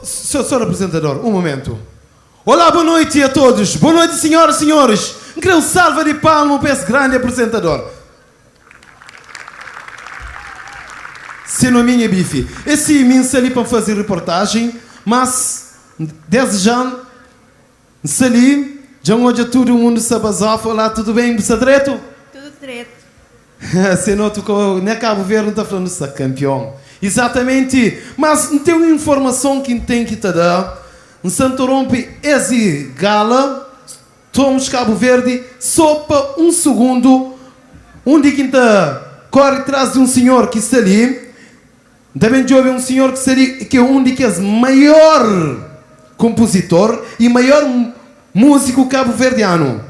Senhor apresentador, um momento. Olá, boa noite a todos. Boa noite, senhoras e senhores. Quero salva de palma para esse grande apresentador. Se não minha bife. Esse imenso ali para fazer reportagem, mas desejando, ali, já hoje todo mundo sabe azar. Olá, tudo bem? Está direto? Tudo direito. Se noto que nem Cabo Verde não está falando de campeão. Exatamente. Mas não tem uma informação que tem que te dar. Em Santo Rompe, esse gala, somos Cabo Verde, só para um segundo, onde que corre atrás de um senhor que está ali. Também já houve um senhor que está ali, que é um dos maior compositor e maior músico cabo-verdiano.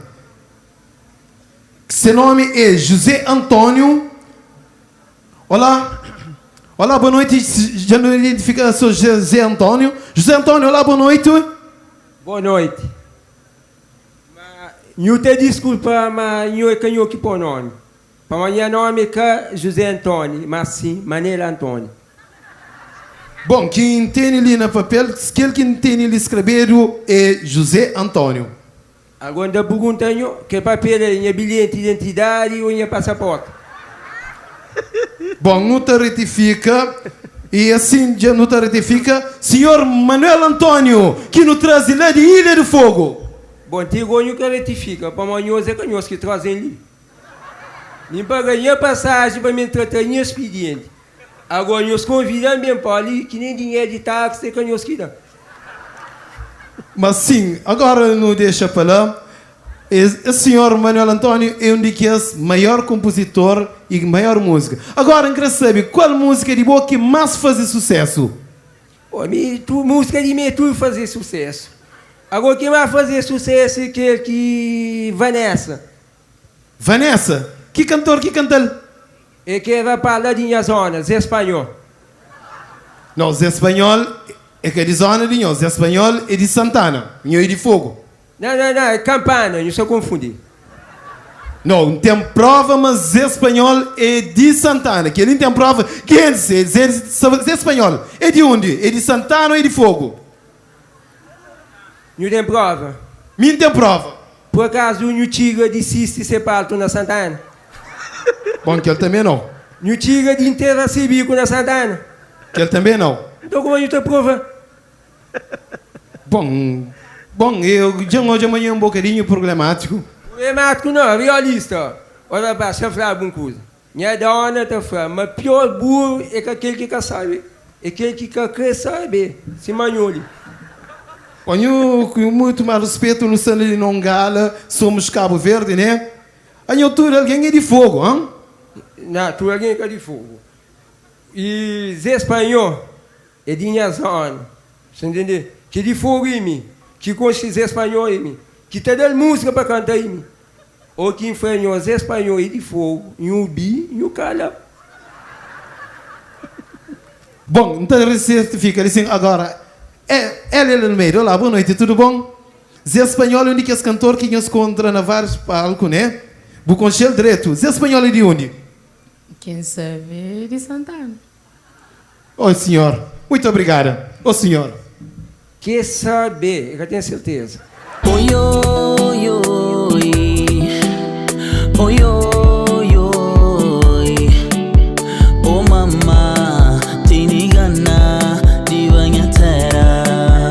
Seu nome é José Antônio. Olá. Olá, boa noite. Já não identifica, sou José Antônio. José Antônio, olá, boa noite. Boa noite. Eu te desculpa, mas eu é canho que põe nome. Para amanhã nome é José Antônio, mas sim, Manela Antônio. Bom, quem tem ali no papel, aquele que tem ali escrevido é José Antônio. Agora da pergunta que papel é minha bilhete de identidade ou minha passaporte? Bom, não te retifica. E assim já não te retifica. Senhor Manuel Antônio, que nos traz lá de Ilha do Fogo. Bom, tigonho que retifica. Para amanhã é canhoso que trazem ali. Me paga passagem para me tratar em expediente. Agora nos convidam bem para ali, que nem dinheiro de táxi é canhoso que dá. Mas sim, agora não deixa falar. O senhor Manuel Antônio é um dos maiores compositores e maior música. Agora, eu quero saber qual música de boa que mais faz sucesso? Música de mim tudo fazer sucesso. Agora, quem mais fazer sucesso é aquele que... Vanessa. Vanessa? Que cantor que canta ele? É que vai para lá de minha zona, Zé Espanhol. Não, Zé Espanhol é que é de zona de nós. Zé Espanhol é de Santana, e é de Fogo. Não, é Campana, não sou confundir. Não, tem prova, mas Zé Espanhol é de Santana. Que ele não tem prova. Quem é Zé Espanhol? É de onde? É de Santana ou é de Fogo? Não tem prova. Não tem prova. Por acaso, o Tiga de Cisti Sepalto na Santana? Bom, que ele também não. O Tiga de Inteira Cibico na Santana? Que ele também não. Então, como é que prova? Bom, eu já hoje amanhã um bocadinho problemático. Problemático não, realista. Olha para você falar alguma coisa. Minha dona está falando, mas pior burro é aquele que quer saber. É aquele que quer saber. Se manhole. Eu com muito mais respeito no São de Nongala, somos Cabo Verde, né? Aí tudo alguém é de Fogo, hein? Não, tu alguém é de Fogo. E Zé Espanhol é de minha zona. Você entendeu? Que de Fogo em mim. Que conhece Zé Espanhol em mim. Que te dá música para cantar em mim. Ou que enfrentou Zé Espanhol e de Fogo, em um bi e um calha. Bom, então certifica assim agora. Ela no meio. Olá, boa noite, tudo bom? Zé Espanhol é o único cantor que nos encontra na vários palcos, né? Vou conhecer direto. Zé Espanhol é de onde? Quem sabe é de Santana. Oi, senhor. Muito obrigada. Ô, senhor. Quer saber, eu já tenho certeza. Oi, oi.